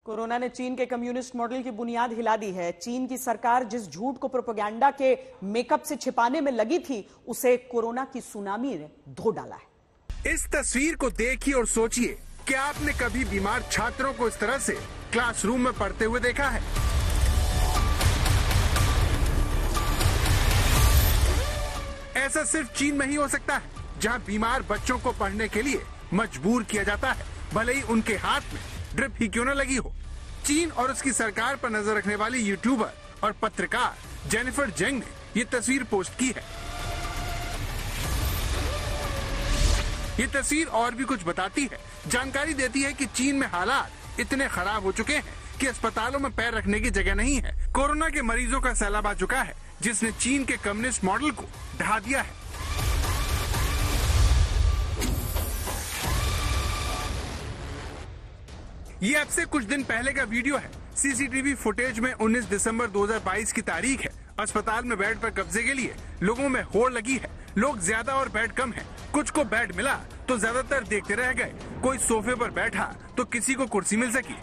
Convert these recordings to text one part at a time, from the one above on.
Corona ने चीन के कम्युनिस्ट मॉडल की बुनियाद हिला दी है। चीन की सरकार जिस झूठ को प्रोपेगेंडा के मेकअप से छिपाने में लगी थी, उसे कोरोना की सुनामी ने धो डाला है। इस तस्वीर को देखिए और सोचिए, क्या आपने कभी बीमार छात्रों को इस तरह से क्लासरूम में पढ़ते हुए देखा है? ऐसा सिर्फ चीन में ही हो सकता है, जहां बीमार बच्चों को पढ़ने के लिए मजबूर किया जाता है, भले ही उनके हाथ में ड्रिप ही क्यों न लगी हो। चीन और उसकी सरकार पर नजर रखने वाली यूट्यूबर और पत्रकार जेनिफर जेंग ने ये तस्वीर पोस्ट की है। ये तस्वीर और भी कुछ बताती है, जानकारी देती है कि चीन में हालात इतने खराब हो चुके हैं कि अस्पतालों में पैर रखने की जगह नहीं है। कोरोना के मरीजों का सैलाब आ चुका है, जिसने चीन के कम्युनिस्ट मॉडल को ढहा दिया है। ये अब से कुछ दिन पहले का वीडियो है। सीसीटीवी फुटेज में 19 दिसंबर 2022 की तारीख है। अस्पताल में बेड पर कब्जे के लिए लोगों में होड़ लगी है। लोग ज्यादा और बेड कम है। कुछ को बेड मिला तो ज्यादातर देखते रह गए। कोई सोफे पर बैठा तो किसी को कुर्सी मिल सकी।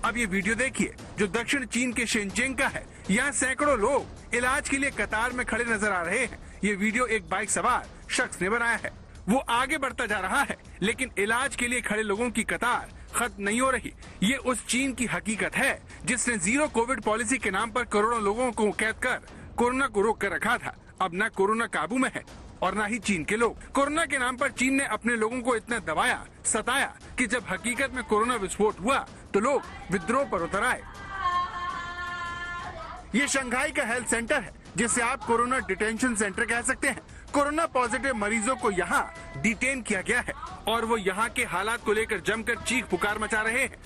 अब ये वीडियो देखिए, जो दक्षिण चीन के शेनजेंग का है। यहाँ सैकड़ों लोग इलाज के लिए कतार में खड़े नजर आ रहे हैं। ये वीडियो एक बाइक सवार शख्स ने बनाया है। वो आगे बढ़ता जा रहा है, लेकिन इलाज के लिए खड़े लोगों की कतार खत्म नहीं हो रही। ये उस चीन की हकीकत है जिसने जीरो कोविड पॉलिसी के नाम पर करोड़ों लोगों को कैद कर कोरोना को रोक कर रखा था। अब न कोरोना काबू में है और न ही चीन के लोग। कोरोना के नाम पर चीन ने अपने लोगों को इतना दबाया, सताया कि जब हकीकत में कोरोना विस्फोट हुआ तो लोग विद्रोह पर उतर आए। ये शंघाई का हेल्थ सेंटर है, जिसे आप कोरोना डिटेंशन सेंटर कह सकते हैं। कोरोना पॉजिटिव मरीजों को यहाँ डिटेन किया गया है और वो यहाँ के हालात को लेकर जमकर चीख पुकार मचा रहे हैं।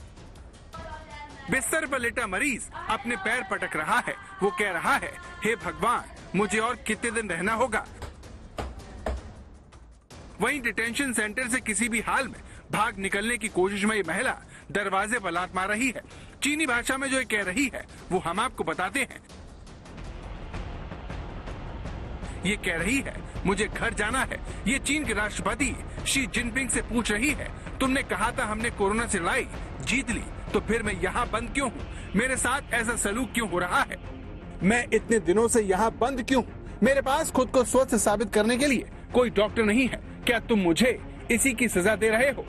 बिस्तर पर लेटा मरीज अपने पैर पटक रहा है। वो कह रहा है, हे भगवान, मुझे और कितने दिन रहना होगा। वहीं डिटेंशन सेंटर से किसी भी हाल में भाग निकलने की कोशिश में ये महिला दरवाजे पर लात मार रही है। चीनी भाषा में जो ये कह रही है वो हम आपको बताते हैं। ये कह रही है, मुझे घर जाना है। ये चीन के राष्ट्रपति शी जिनपिंग से पूछ रही है, तुमने कहा था हमने कोरोना से लड़ाई जीत ली, तो फिर मैं यहाँ बंद क्यों हूँ? मेरे साथ ऐसा सलूक क्यों हो रहा है? मैं इतने दिनों से यहाँ बंद क्यों हूँ? मेरे पास खुद को स्वस्थ साबित करने के लिए कोई डॉक्टर नहीं है। क्या तुम मुझे इसी की सजा दे रहे हो?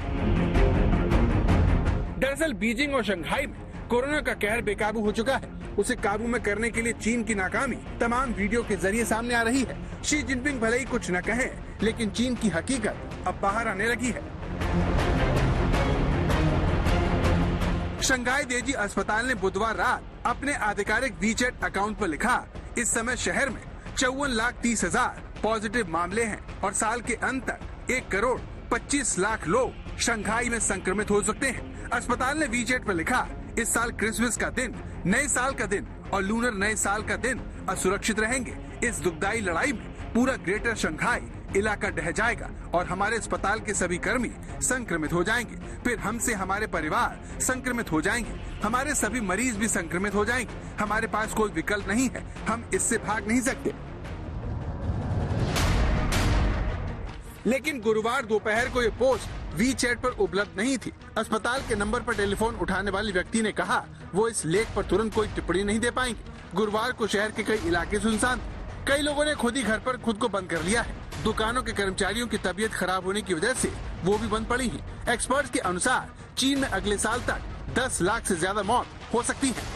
दरअसल बीजिंग और शंघाई में कोरोना का कहर बेकाबू हो चुका है। उसे काबू में करने के लिए चीन की नाकामी तमाम वीडियो के जरिए सामने आ रही है। शी जिनपिंग भले ही कुछ न कहें, लेकिन चीन की हकीकत अब बाहर आने लगी है। शंघाई देजी अस्पताल ने बुधवार रात अपने आधिकारिक वीचैट अकाउंट पर लिखा, इस समय शहर में 54,30,000 पॉजिटिव मामले हैं और साल के अंत तक 1,25 लाख लोग शंघाई में संक्रमित हो सकते हैं। अस्पताल ने वीचैट पर लिखा, इस साल क्रिसमस का दिन, नए साल का दिन और लूनर नए साल का दिन असुरक्षित रहेंगे। इस दुखदाई लड़ाई में पूरा ग्रेटर शंघाई इलाका ढह जाएगा और हमारे अस्पताल के सभी कर्मी संक्रमित हो जाएंगे। फिर हमसे हमारे परिवार संक्रमित हो जाएंगे। हमारे सभी मरीज भी संक्रमित हो जाएंगे। हमारे पास कोई विकल्प नहीं है, हम इससे भाग नहीं सकते। लेकिन गुरुवार दोपहर को ये पोस्ट वीचैट पर उपलब्ध नहीं थी। अस्पताल के नंबर पर टेलीफोन उठाने वाले व्यक्ति ने कहा वो इस लेख पर तुरंत कोई टिप्पणी नहीं दे पाएंगे। गुरुवार को शहर के कई इलाके सुनसान थे। कई लोगों ने खुद ही घर पर खुद को बंद कर लिया है। दुकानों के कर्मचारियों की तबीयत खराब होने की वजह से वो भी बंद पड़ी हैं। एक्सपर्ट्स के अनुसार चीन में अगले साल तक 10 लाख से ज्यादा मौत हो सकती है।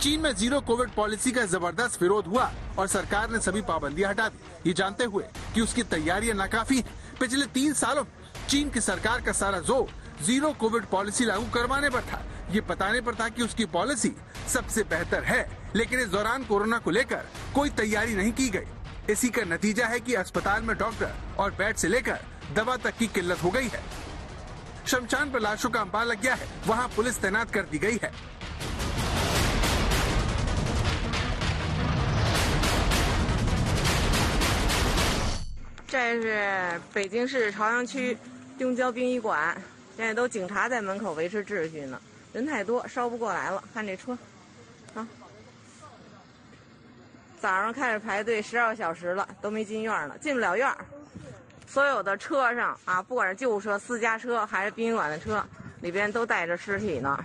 चीन में जीरो कोविड पॉलिसी का जबरदस्त विरोध हुआ और सरकार ने सभी पाबंदियां हटा दी, ये जानते हुए कि उसकी तैयारियां नाकाफी हैं। पिछले 3 सालों में चीन की सरकार का सारा जोर जीरो कोविड पॉलिसी लागू करवाने पर था। ये बताने पर था कि उसकी पॉलिसी सबसे बेहतर है, लेकिन इस दौरान कोरोना को लेकर कोई तैयारी नहीं की गई। इसी का नतीजा है कि अस्पताल में डॉक्टर और बेड से लेकर दवा तक की किल्लत हो गई है। शमशान पर लाशों का अंबार लग गया है। वहाँ पुलिस तैनात कर दी गई है। 这是北京市朝阳区东郊殡仪馆，现在都警察在门口维持秩序呢。人太多，烧不过来了。看这车，啊，早上开始排队12个小时了，都没进院呢，进不了院。所有的车上啊，不管是救护车、私家车还是殡仪馆的车，里边都带着尸体呢。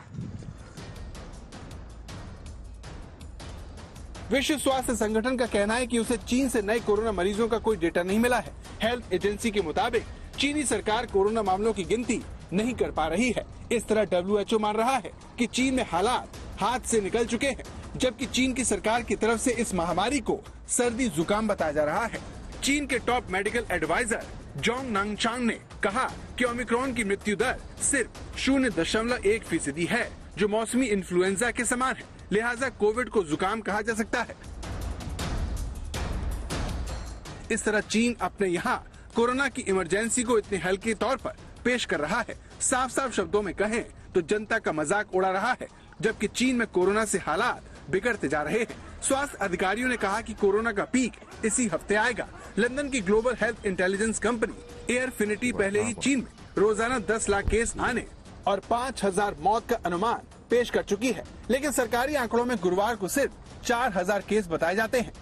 विश्व स्वास्थ्य संगठन का कहना है कि उसे चीन से नए कोरोना मरीजों का कोई डेटा नहीं मिला है। हेल्थ एजेंसी के मुताबिक चीनी सरकार कोरोना मामलों की गिनती नहीं कर पा रही है। इस तरह WHO मान रहा है कि चीन में हालात हाथ से निकल चुके हैं, जबकि चीन की सरकार की तरफ से इस महामारी को सर्दी जुकाम बताया जा रहा है। चीन के टॉप मेडिकल एडवाइजर जोंग नांगचांग ने कहा कि ओमिक्रॉन की मृत्यु दर सिर्फ 0.1% है, जो मौसमी इन्फ्लुएंजा के समान है। लिहाजा कोविड को जुकाम कहा जा सकता है। इस तरह चीन अपने यहाँ कोरोना की इमरजेंसी को इतने हल्के तौर पर पेश कर रहा है। साफ साफ शब्दों में कहें तो जनता का मजाक उड़ा रहा है, जबकि चीन में कोरोना से हालात बिगड़ते जा रहे हैं। स्वास्थ्य अधिकारियों ने कहा कि कोरोना का पीक इसी हफ्ते आएगा। लंदन की global health intelligence company Airfinity पहले ही चीन में रोजाना 10 लाख केस आने और 5000 मौत का अनुमान पेश कर चुकी है, लेकिन सरकारी आंकड़ों में गुरुवार को सिर्फ 4000 केस बताए जाते हैं।